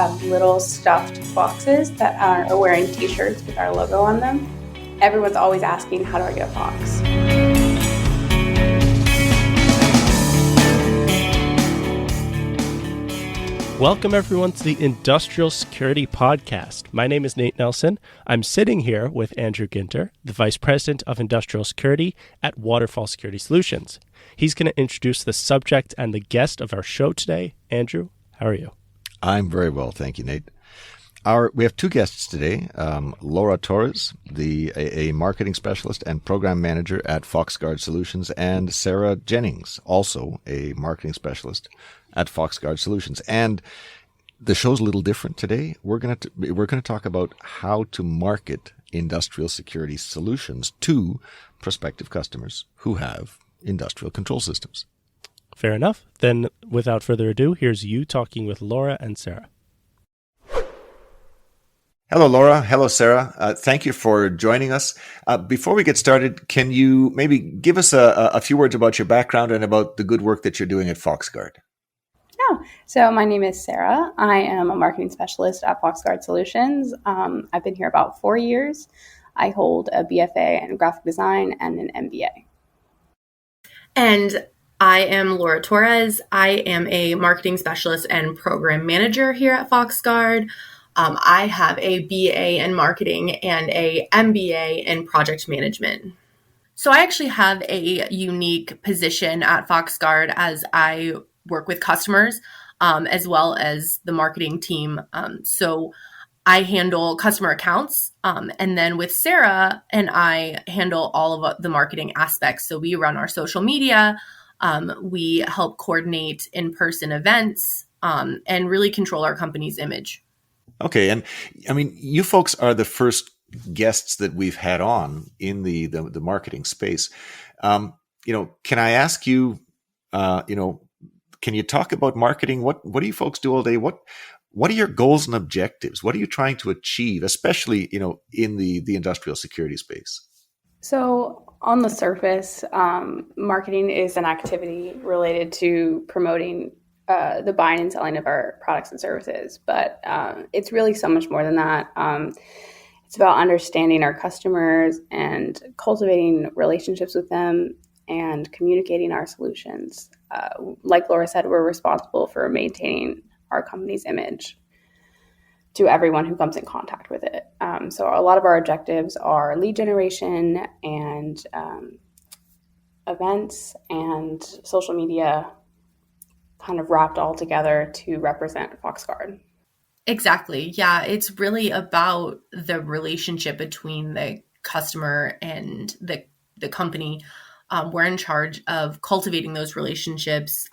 have little stuffed foxes that are wearing t-shirts with our logo on them. Everyone's always asking, how do I get a fox? Welcome, everyone, to the Industrial Security Podcast. My name is Nate Nelson. I'm sitting here with Andrew Ginter, the Vice President of Industrial Security at Waterfall Security Solutions. He's going to introduce the subject and the guest of our show today. Andrew, how are you? I'm very well, thank you, Nate. We have two guests today, Laura Torres, a marketing specialist and program manager at FoxGuard Solutions, and Sarah Jennings, also a marketing specialist at FoxGuard Solutions. And the show's a little different today. We're going to talk about how to market industrial security solutions to prospective customers who have industrial control systems. Fair enough. Then, without further ado, here's you talking with Laura and Sarah. Hello, Laura. Hello, Sarah. Thank you for joining us. Before we get started, can you maybe give us a few words about your background and about the good work that you're doing at FoxGuard? Yeah. So my name is Sarah. I am a marketing specialist at FoxGuard Solutions. I've been here about 4 years. I hold a BFA in graphic design and an MBA. And I am Laura Torres. I am a marketing specialist and program manager here at FoxGuard. I have a BA in marketing and a MBA in project management. So I actually have a unique position at FoxGuard as I work with customers as well as the marketing team. So I handle customer accounts, and then with Sarah and I handle all of the marketing aspects. So we run our social media, we help coordinate in-person events, and really control our company's image. Okay. And I mean, you folks are the first guests that we've had on in the marketing space. Can I ask you, can you talk about marketing? What do you folks do all day? What are your goals and objectives? What are you trying to achieve, especially, in the industrial security space? So on the surface, marketing is an activity related to promoting the buying and selling of our products and services. But it's really so much more than that. It's about understanding our customers and cultivating relationships with them and communicating our solutions. Like Laura said, we're responsible for maintaining our company's image to everyone who comes in contact with it. So a lot of our objectives are lead generation and events and social media kind of wrapped all together to represent FoxGuard. Exactly. Yeah, it's really about the relationship between the customer and the company. We're in charge of cultivating those relationships,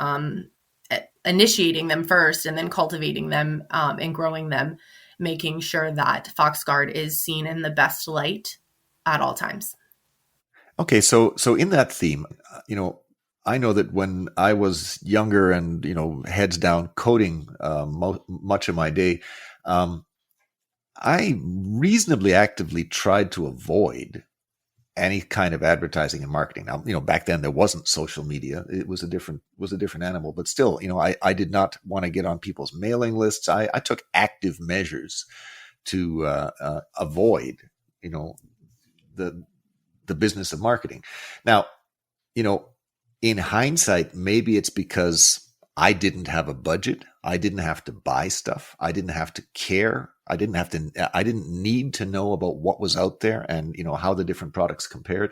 initiating them first, and then cultivating them and growing them, making sure that FoxGuard is seen in the best light at all times. Okay, so in that theme, I know that when I was younger and, heads down coding much of my day, I reasonably actively tried to avoid any kind of advertising and marketing. Now, back then there wasn't social media. It was a different animal, but still, I did not want to get on people's mailing lists. I took active measures to avoid, the business of marketing. Now, in hindsight, maybe it's because I didn't have a budget. I didn't have to buy stuff. I didn't have to care. I didn't need to know about what was out there and, how the different products compared.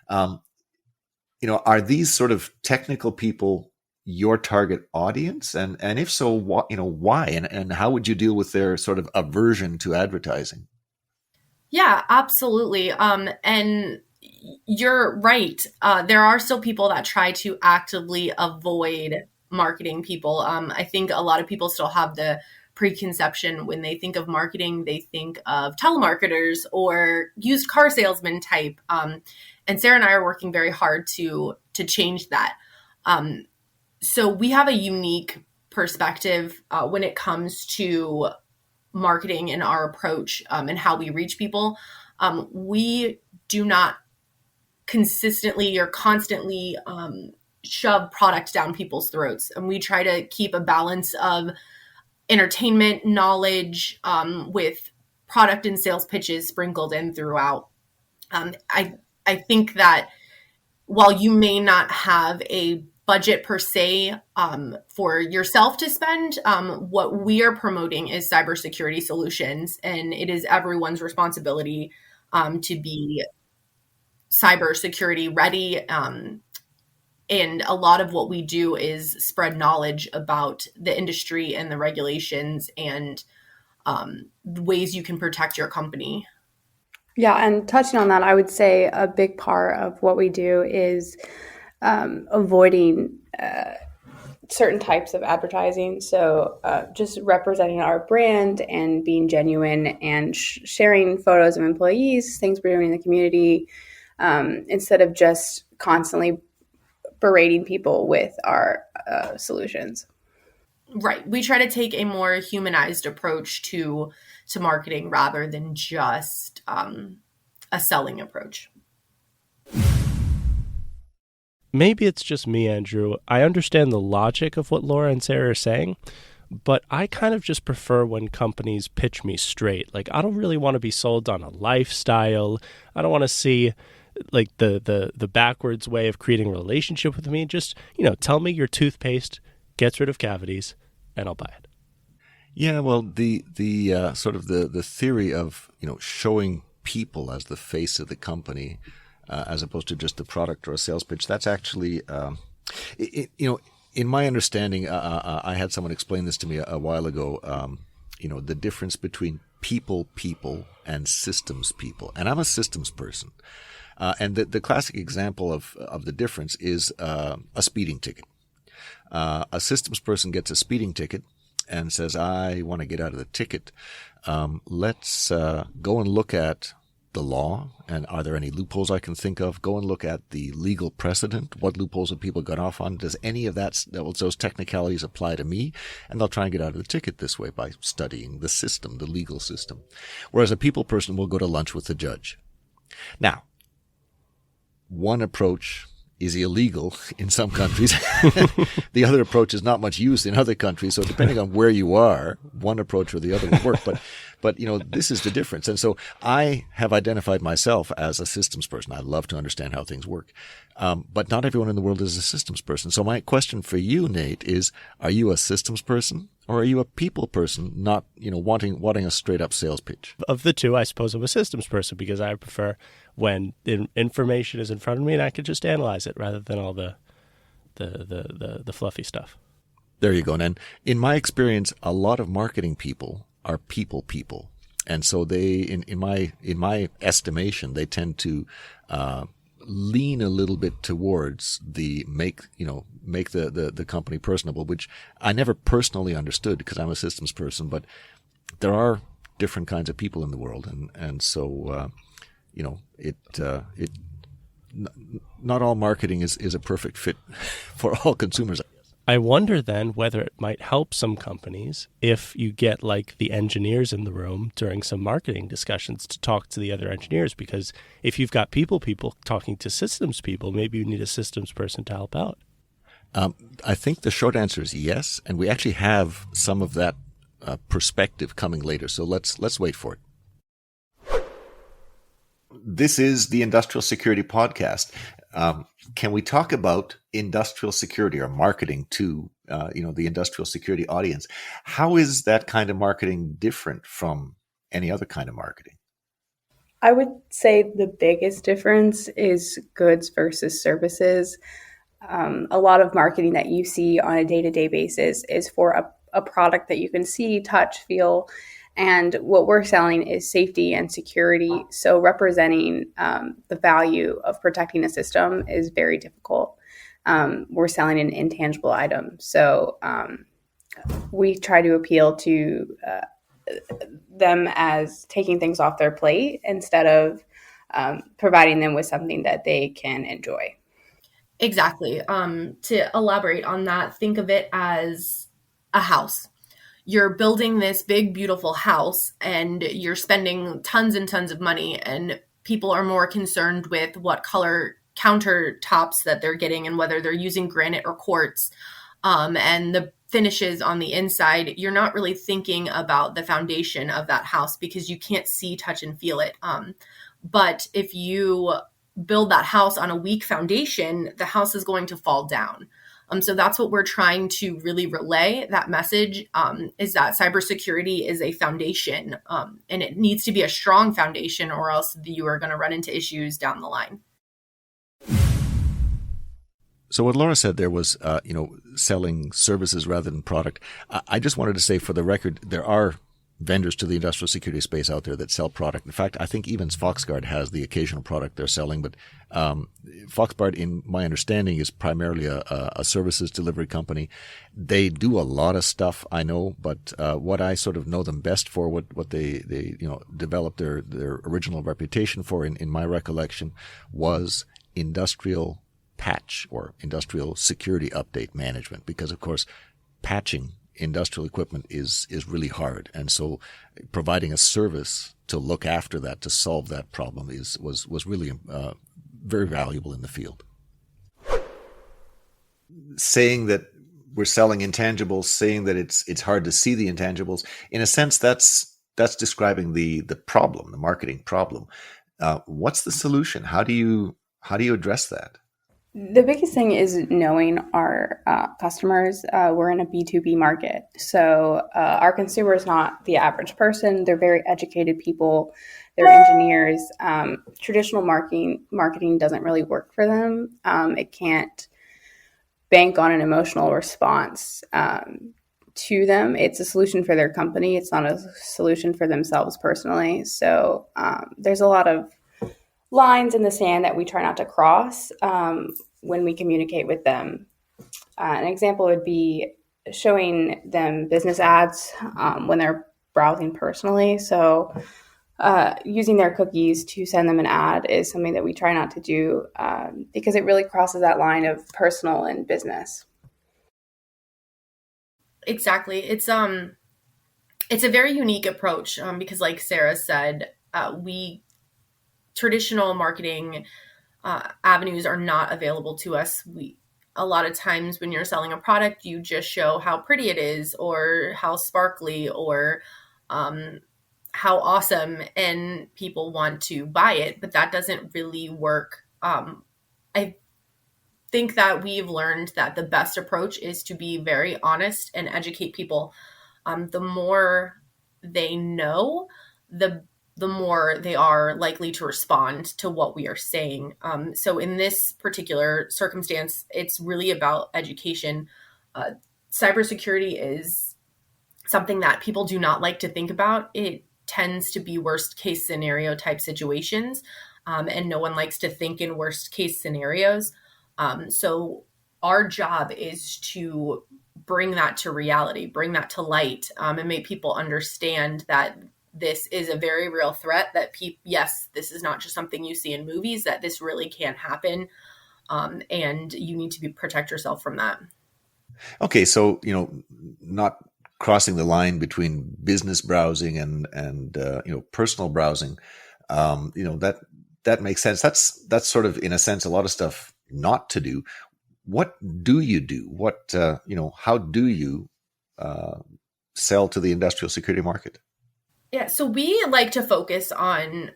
Are these sort of technical people your target audience? And if so, why? And how would you deal with their sort of aversion to advertising? Yeah, absolutely. And you're right. There are still people that try to actively avoid marketing people. I think a lot of people still have the preconception when they think of marketing, they think of telemarketers or used car salesman type. And Sarah and I are working very hard to change that. So we have a unique perspective when it comes to marketing and our approach and how we reach people. We do not consistently or constantly shove product down people's throats. And we try to keep a balance of entertainment knowledge, with product and sales pitches sprinkled in throughout. I think that while you may not have a budget per se for yourself to spend, what we are promoting is cybersecurity solutions, and it is everyone's responsibility to be cybersecurity ready. And a lot of what we do is spread knowledge about the industry and the regulations and ways you can protect your company. Yeah, and touching on that, I would say a big part of what we do is avoiding certain types of advertising. So just representing our brand and being genuine and sharing photos of employees, things we're doing in the community, instead of just constantly berating people with our solutions. Right. We try to take a more humanized approach to marketing rather than just a selling approach. Maybe it's just me, Andrew. I understand the logic of what Laura and Sarah are saying, but I kind of just prefer when companies pitch me straight. Like, I don't really want to be sold on a lifestyle. I don't want to see like the backwards way of creating a relationship with me. Just, tell me your toothpaste gets rid of cavities and I'll buy it. Yeah, well, the sort of the theory of showing people as the face of the company, as opposed to just a product or a sales pitch, that's actually in my understanding, I had someone explain this to me a while ago. The difference between people and systems people, and I'm a systems person. And the classic example of the difference is a speeding ticket. A systems person gets a speeding ticket and says, I want to get out of the ticket. Let's go and look at the law, and are there any loopholes I can think of? Go and look at the legal precedent. What loopholes have people got off on? Does any of those technicalities apply to me? And they'll try and get out of the ticket this way by studying the system, the legal system. Whereas a people person will go to lunch with the judge. Now, one approach is illegal in some countries. The other approach is not much used in other countries. So depending on where you are, one approach or the other will work. But this is the difference. And so I have identified myself as a systems person. I love to understand how things work. But not everyone in the world is a systems person. So my question for you, Nate, is, are you a systems person or are you a people person, not, wanting a straight up sales pitch? Of the two, I suppose I'm a systems person because I prefer when information is in front of me and I can just analyze it rather than all the fluffy stuff. There you go. And in my experience, a lot of marketing people are people. And so they, in my estimation, they tend to lean a little bit towards the make the company personable, which I never personally understood because I'm a systems person, but there are different kinds of people in the world. And so, not all marketing is a perfect fit for all consumers. I wonder then whether it might help some companies if you get like the engineers in the room during some marketing discussions to talk to the other engineers, because if you've got people talking to systems people, maybe you need a systems person to help out. I think the short answer is yes, and we actually have some of that perspective coming later. So let's wait for it. This is the Industrial Security Podcast. Can we talk about industrial security or marketing to, the industrial security audience? How is that kind of marketing different from any other kind of marketing? I would say the biggest difference is goods versus services. A lot of marketing that you see on a day-to-day basis is for a product that you can see, touch, feel. And what we're selling is safety and security. So representing the value of protecting a system is very difficult. We're selling an intangible item. So we try to appeal to them as taking things off their plate instead of providing them with something that they can enjoy. Exactly. To elaborate on that, think of it as a house. You're building this big, beautiful house and you're spending tons and tons of money, and people are more concerned with what color countertops that they're getting and whether they're using granite or quartz. And the finishes on the inside, you're not really thinking about the foundation of that house because you can't see, touch, and feel it. But if you build that house on a weak foundation, the house is going to fall down. So that's what we're trying to really relay. That message is that cybersecurity is a foundation, and it needs to be a strong foundation, or else you are going to run into issues down the line. So what Laura said there was, selling services rather than product. I just wanted to say, for the record, there are vendors to the industrial security space out there that sell product. In fact, I think even FoxGuard has the occasional product they're selling, but FoxGuard, in my understanding, is primarily a services delivery company. They do a lot of stuff, I know, but what I sort of know them best for, what they developed their original reputation for, in my recollection, was industrial patch or industrial security update management, because of course patching industrial equipment is really hard, and so providing a service to look after that, to solve that problem, was really very valuable in the field. Saying that we're selling intangibles, saying that it's hard to see the intangibles, in a sense that's describing the problem, the marketing problem. What's the solution? How do you address that? The biggest thing is knowing our customers. We're in a B2B market. So our consumer is not the average person. They're very educated people. They're engineers. Traditional marketing doesn't really work for them. It can't bank on an emotional response to them. It's a solution for their company. It's not a solution for themselves personally. So there's a lot of lines in the sand that we try not to cross when we communicate with them. An example would be showing them business ads when they're browsing personally. So using their cookies to send them an ad is something that we try not to do because it really crosses that line of personal and business. Exactly. It's a very unique approach because, like Sarah said, traditional marketing avenues are not available to us. A lot of times when you're selling a product, you just show how pretty it is, or how sparkly, or how awesome, and people want to buy it, but that doesn't really work. I think that we've learned that the best approach is to be very honest and educate people. The more they know, the more they are likely to respond to what we are saying. So in this particular circumstance, it's really about education. Cybersecurity is something that people do not like to think about. It tends to be worst case scenario type situations, and no one likes to think in worst case scenarios. So our job is to bring that to reality, bring that to light, and make people understand that this is a very real threat, that yes, this is not just something you see in movies, that this really can happen. And you need to protect yourself from that. Okay. So, not crossing the line between business browsing and personal browsing, that makes sense. That's sort of, in a sense, a lot of stuff not to do. What do you do? How do you sell to the industrial security market? Yeah, so we like to focus on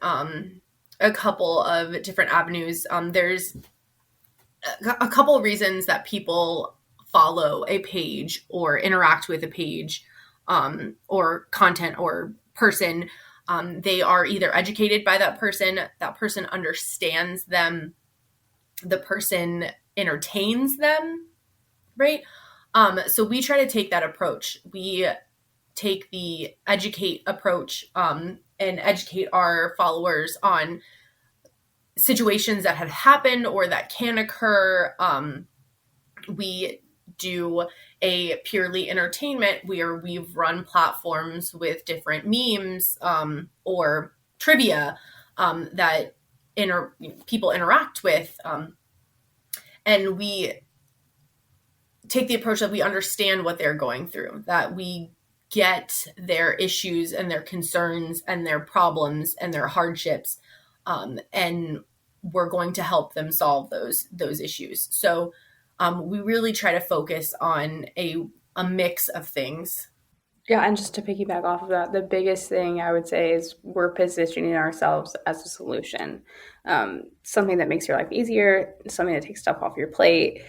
a couple of different avenues. There's a couple of reasons that people follow a page or interact with a page or content or person. They are either educated by that person understands them, the person entertains them, right? So we try to take that approach. We take the educate approach and educate our followers on situations that have happened or that can occur. We do a purely entertainment where we've run platforms with different memes or trivia that people interact with. And we take the approach that we understand what they're going through, that we get their issues and their concerns and their problems and their hardships, and we're going to help them solve those issues. So we really try to focus on a a mix of things. Yeah, and just to piggyback off of that, the biggest thing I would say is we're positioning ourselves as a solution, something that makes your life easier, something that takes stuff off your plate.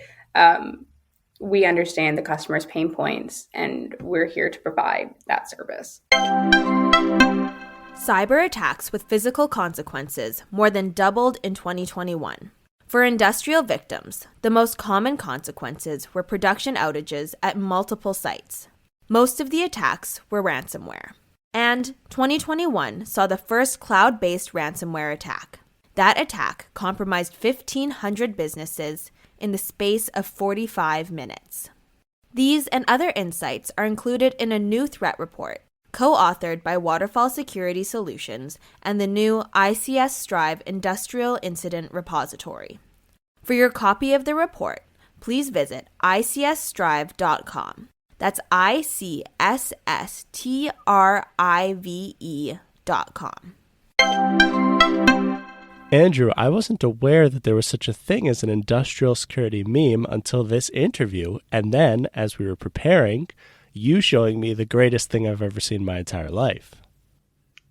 We understand the customer's pain points, and we're here to provide that service. Cyber attacks with physical consequences more than doubled in 2021. For industrial victims, the most common consequences were production outages at multiple sites. Most of the attacks were ransomware. And 2021 saw the first cloud-based ransomware attack. That attack compromised 1,500 businesses in the space of 45 minutes. These and other insights are included in a new threat report, co-authored by Waterfall Security Solutions and the new ICS Strive Industrial Incident Repository. For your copy of the report, please visit icsstrive.com. That's ICSSTRIVE.com. Andrew, I wasn't aware that there was such a thing as an industrial security meme until this interview, and then, as we were preparing, you showing me the greatest thing I've ever seen in my entire life.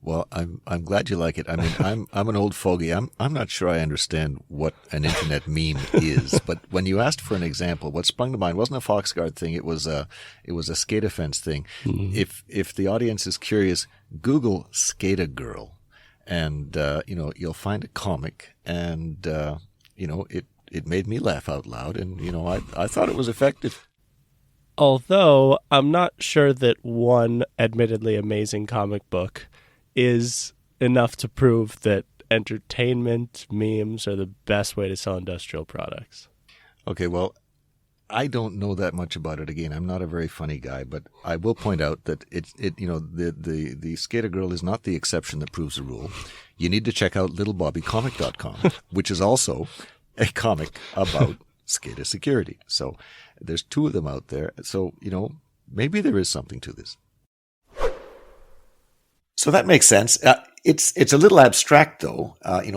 Well, I'm glad you like it. I mean, I'm an old fogey. I'm not sure I understand what an internet meme is. But when you asked for an example, what sprung to mind wasn't a FoxGuard thing. It was a SCADA fence thing. Mm-hmm. If the audience is curious, Google SCADA girl, and you'll find a comic, and it made me laugh out loud, and I thought it was effective. Although I'm not sure that one admittedly amazing comic book is enough to prove that entertainment memes are the best way to sell industrial products. Okay, well, I don't know that much about it. Again, I'm not a very funny guy, but I will point out that the SCADA girl is not the exception that proves the rule. You need to check out littlebobbycomic.com, which is also a comic about SCADA security. So there's two of them out there. So, maybe there is something to this. So that makes sense. It's a little abstract, though,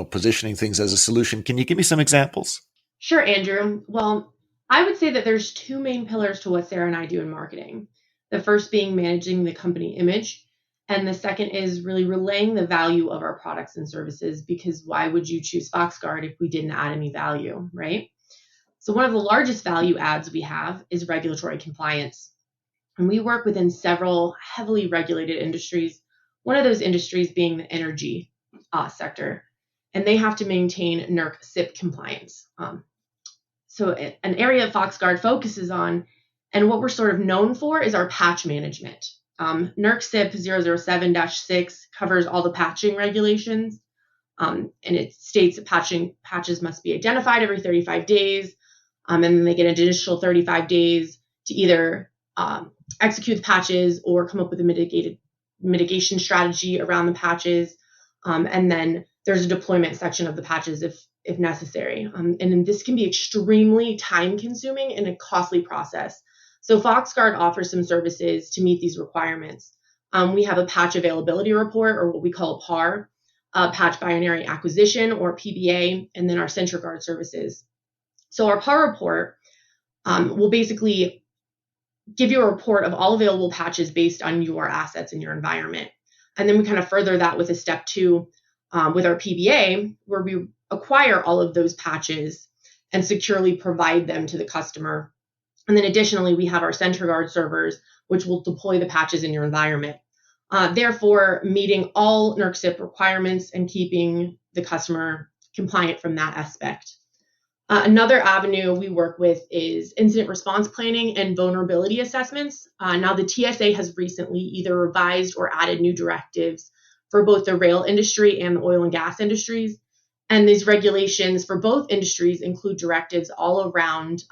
positioning things as a solution. Can you give me some examples? Sure, Andrew. Well, I would say that there's two main pillars to what Sarah and I do in marketing. The first being managing the company image, and the second is really relaying the value of our products and services, because why would you choose FoxGuard if we didn't add any value, right? So one of the largest value adds we have is regulatory compliance. And we work within several heavily regulated industries, one of those industries being the energy sector. And they have to maintain NERC SIP compliance. So an area FoxGuard focuses on, and what we're sort of known for, is our patch management. NERC SIP 007-6 covers all the patching regulations. And it states that patches must be identified every 35 days. And then they get an additional 35 days to either execute the patches or come up with a mitigation strategy around the patches. And then there's a deployment section of the patches if necessary. And this can be extremely time consuming and a costly process. So FoxGuard offers some services to meet these requirements. We have a patch availability report, or what we call a PAR, patch binary acquisition, or PBA, and then our CentralGuard services. So our PAR report will basically give you a report of all available patches based on your assets and your environment. And then we kind of further that with a step 2 with our PBA, where we acquire all of those patches and securely provide them to the customer. And then additionally, we have our CentralGuard servers, which will deploy the patches in your environment. Therefore, meeting all NERC SIP requirements and keeping the customer compliant from that aspect. Another avenue we work with is incident response planning and vulnerability assessments. Now, the TSA has recently either revised or added new directives for both the rail industry and the oil and gas industries. And these regulations for both industries include directives all around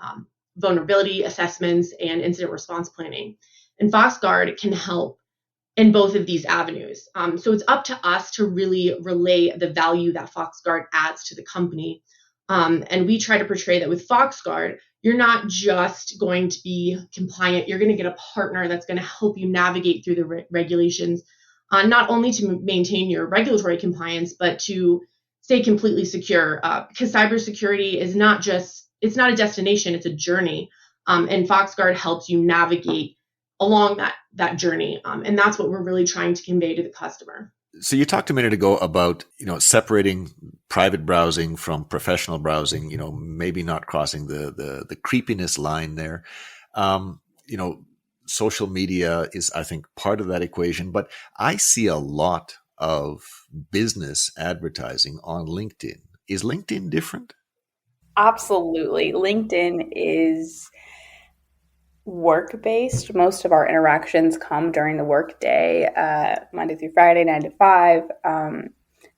vulnerability assessments and incident response planning. And FoxGuard can help in both of these avenues. So it's up to us to really relay the value that FoxGuard adds to the company. And we try to portray that with FoxGuard, you're not just going to be compliant, you're going to get a partner that's going to help you navigate through the regulations, not only to maintain your regulatory compliance, but to stay completely secure. Because cybersecurity is not a destination, it's a journey. And FoxGuard helps you navigate along that journey. And that's what we're really trying to convey to the customer. So you talked a minute ago about, separating private browsing from professional browsing, maybe not crossing the creepiness line there. Social media is, I think, part of that equation, but I see a lot of business advertising on LinkedIn. Is LinkedIn different? Absolutely. LinkedIn is work-based. Most of our interactions come during the workday, Monday through Friday, 9 to 5.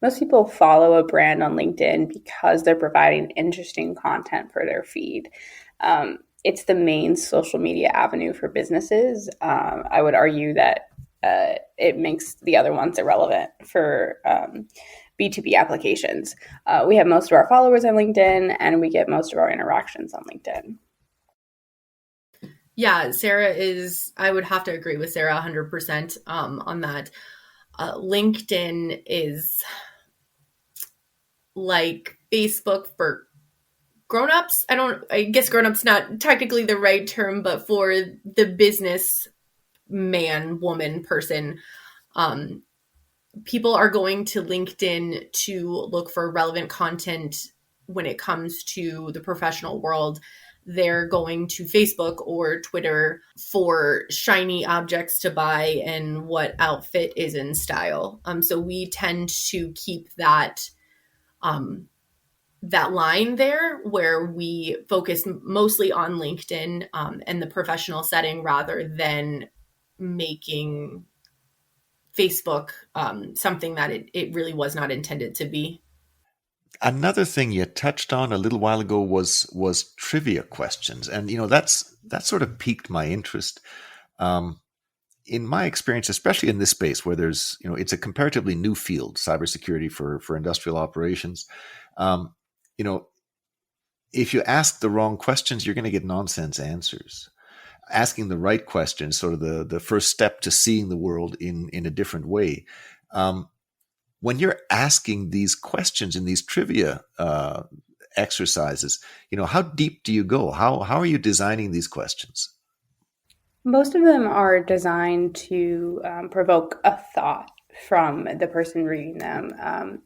Most people follow a brand on LinkedIn because they're providing interesting content for their feed. It's the main social media avenue for businesses. I would argue that it makes the other ones irrelevant for B2B applications. We have most of our followers on LinkedIn, and we get most of our interactions on LinkedIn. Yeah, I would have to agree with Sarah 100% on that. LinkedIn is like Facebook for grownups. I guess grown-up's not technically the right term, but for the business man, woman, person, people are going to LinkedIn to look for relevant content when it comes to the professional world. They're going to Facebook or Twitter for shiny objects to buy and what outfit is in style. So we tend to keep that line there where we focus mostly on LinkedIn and the professional setting rather than making Facebook something that it really was not intended to be. Another thing you touched on a little while ago was trivia questions, and that sort of piqued my interest. In my experience, especially in this space where there's it's a comparatively new field, cybersecurity for industrial operations. If you ask the wrong questions, you're going to get nonsense answers. Asking the right questions, sort of the first step to seeing the world in a different way. When you're asking these questions in these trivia exercises, how deep do you go? How are you designing these questions? Most of them are designed to provoke a thought from the person reading them.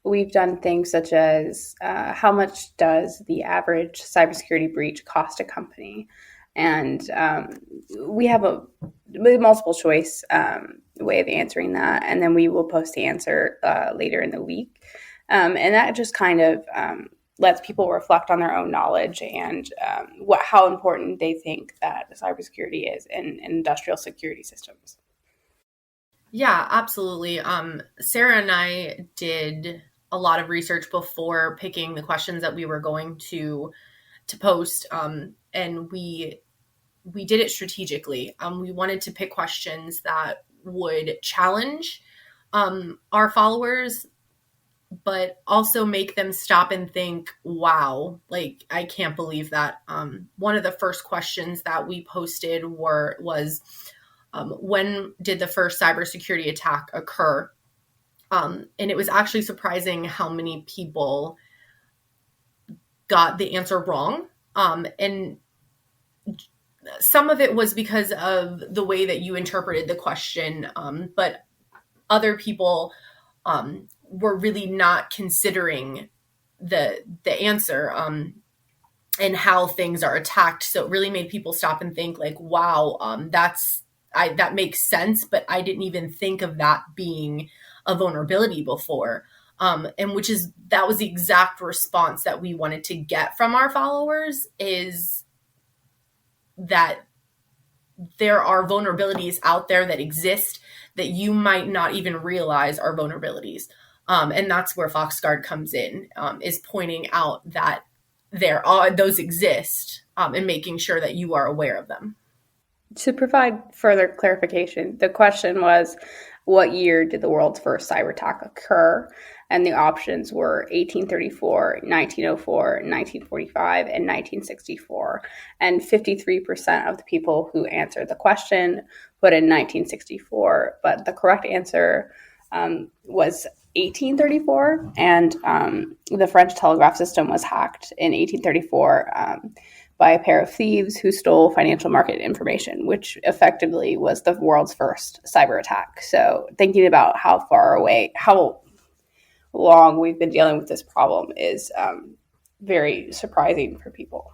We've done things such as how much does the average cybersecurity breach cost a company? And we have a multiple choice way of answering that. And then we will post the answer later in the week. And that just kind of lets people reflect on their own knowledge and how important they think that cybersecurity is in industrial security systems. Yeah, absolutely. Sarah and I did a lot of research before picking the questions that we were going to post. And we did it strategically. We wanted to pick questions that would challenge our followers, but also make them stop and think, wow, like, I can't believe that. One of the first questions that we posted was, when did the first cybersecurity attack occur? And it was actually surprising how many people got the answer wrong. And some of it was because of the way that you interpreted the question, but other people were really not considering the answer and how things are attacked. So it really made people stop and think, like, wow, that makes sense, but I didn't even think of that being a vulnerability before. And that was the exact response that we wanted to get from our followers, is that there are vulnerabilities out there that exist that you might not even realize are vulnerabilities. And that's where FoxGuard comes in, is pointing out that those exist and making sure that you are aware of them. To provide further clarification, the question was, what year did the world's first cyber attack occur? And the options were 1834, 1904, 1945, and 1964. And 53% of the people who answered the question put in 1964, but the correct answer was 1834, and the French telegraph system was hacked in 1834 by a pair of thieves who stole financial market information, which effectively was the world's first cyber attack. So thinking about how long we've been dealing with this problem is very surprising for people.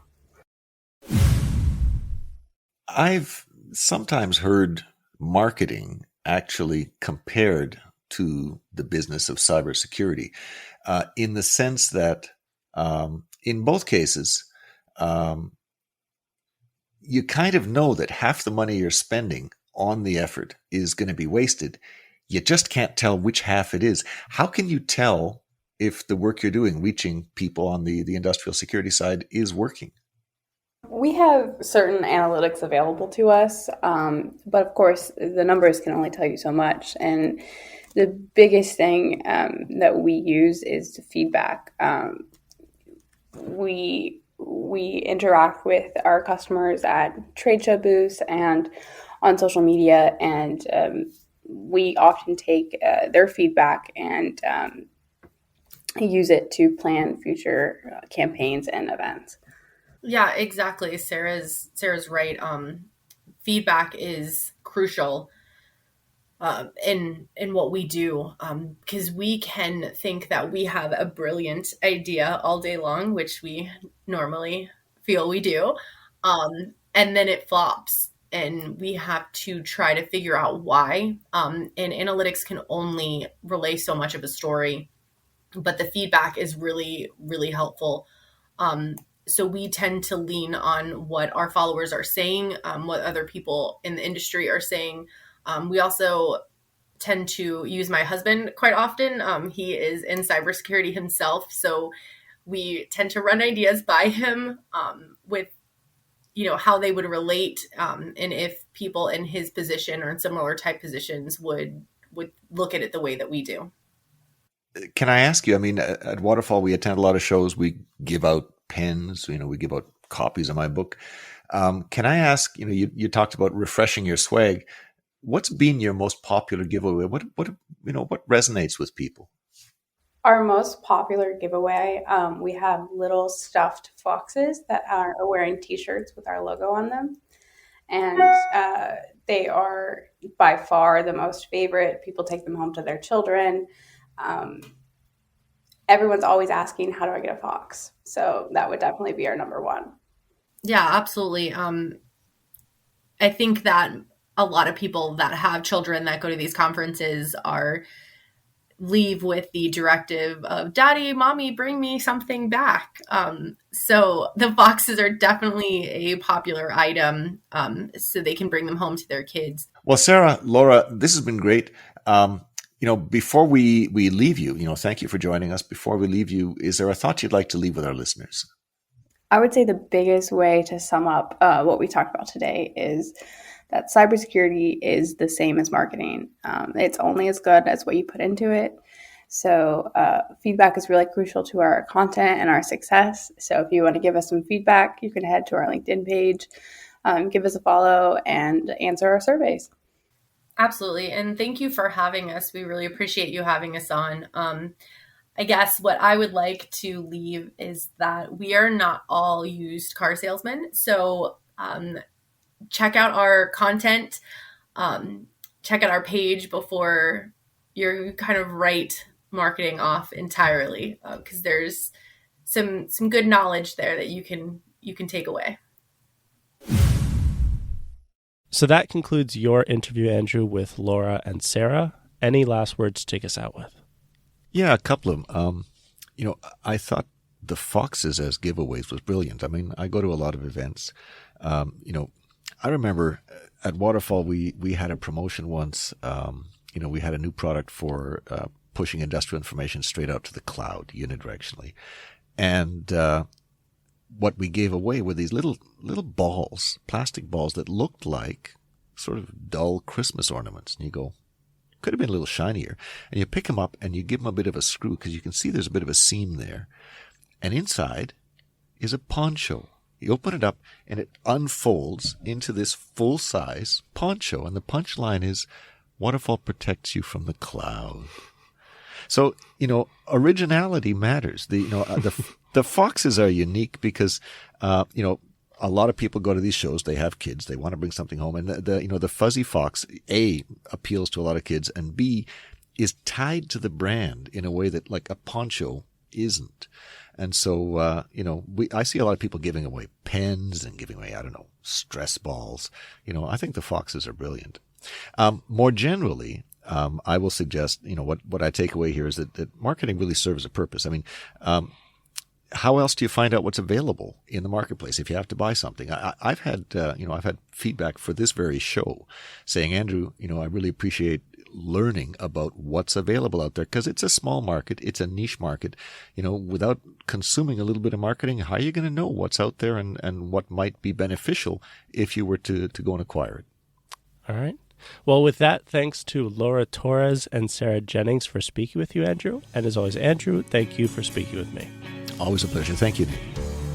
I've sometimes heard marketing actually compared to the business of cybersecurity, in the sense that in both cases, you kind of know that half the money you're spending on the effort is going to be wasted. You just can't tell which half it is. How can you tell if the work you're doing, reaching people on the industrial security side, is working? We have certain analytics available to us, but of course, the numbers can only tell you so much. And the biggest thing that we use is feedback. We interact with our customers at trade show booths and on social media, and we often take their feedback and use it to plan future campaigns and events. Yeah, exactly. Sarah's right. Feedback is crucial in what we do, because we can think that we have a brilliant idea all day long, which we normally feel we do, and then it flops, and we have to try to figure out why. And analytics can only relay so much of a story, but the feedback is really, really helpful. So we tend to lean on what our followers are saying, what other people in the industry are saying. We also tend to use my husband quite often. He is in cybersecurity himself, so we tend to run ideas by him with, how they would relate, and if people in his position or in similar type positions would look at it the way that we do. Can I ask you, at Waterfall, we attend a lot of shows. We give out pens, we give out copies of my book. Can I ask, you talked about refreshing your swag. What's been your most popular giveaway? What resonates with people? Our most popular giveaway, we have little stuffed foxes that are wearing t-shirts with our logo on them. And they are by far the most favorite. People take them home to their children. Everyone's always asking, how do I get a fox? So that would definitely be our number one. Yeah, absolutely. I think that a lot of people that have children that go to these conferences leave with the directive of, Daddy, Mommy, bring me something back. So the foxes are definitely a popular item, so they can bring them home to their kids. Well, Sarah, Laura, this has been great. Before we leave you, thank you for joining us. Before we leave you, is there a thought you'd like to leave with our listeners? I would say the biggest way to sum up what we talked about today is that cybersecurity is the same as marketing. It's only as good as what you put into it. So feedback is really crucial to our content and our success. So if you want to give us some feedback, you can head to our LinkedIn page, give us a follow, and answer our surveys. Absolutely. And thank you for having us. We really appreciate you having us on. I guess what I would like to leave is that we are not all used car salesmen. So check out our content, check out our page before you kind of write marketing off entirely, because there's some good knowledge there that you can take away. So that concludes your interview, Andrew, with Laura and Sarah. Any last words to take us out with? Yeah, a couple of them. I thought the foxes as giveaways was brilliant. I go to a lot of events. I remember at Waterfall, we had a promotion once. We had a new product for pushing industrial information straight out to the cloud unidirectionally. And what we gave away were these little balls, plastic balls that looked like sort of dull Christmas ornaments. And you go, could have been a little shinier. And you pick them up and you give them a bit of a screw, because you can see there's a bit of a seam there. And inside is a poncho. You open it up and it unfolds into this full-size poncho. And the punchline is, Waterfall protects you from the cloud. So, originality matters. The foxes are unique because, a lot of people go to these shows. They have kids. They want to bring something home, and the Fuzzy Fox A appeals to a lot of kids, and B is tied to the brand in a way that like a poncho isn't. And so I see a lot of people giving away pens and giving away stress balls. I think the Foxes are brilliant. More generally, I will suggest what I take away here is that marketing really serves a purpose. I mean. How else do you find out what's available in the marketplace if you have to buy something? I've had feedback for this very show saying, Andrew, I really appreciate learning about what's available out there because it's a small market, it's a niche market. Without consuming a little bit of marketing, how are you going to know what's out there and what might be beneficial if you were to go and acquire it? All right. Well, with that, thanks to Laura Torres and Sarah Jennings for speaking with you, Andrew. And as always, Andrew, thank you for speaking with me. Always a pleasure. Thank you, Nate.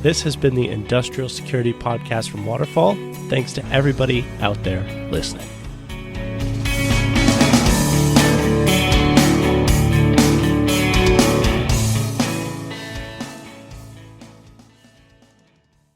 This has been the Industrial Security Podcast from Waterfall. Thanks to everybody out there listening.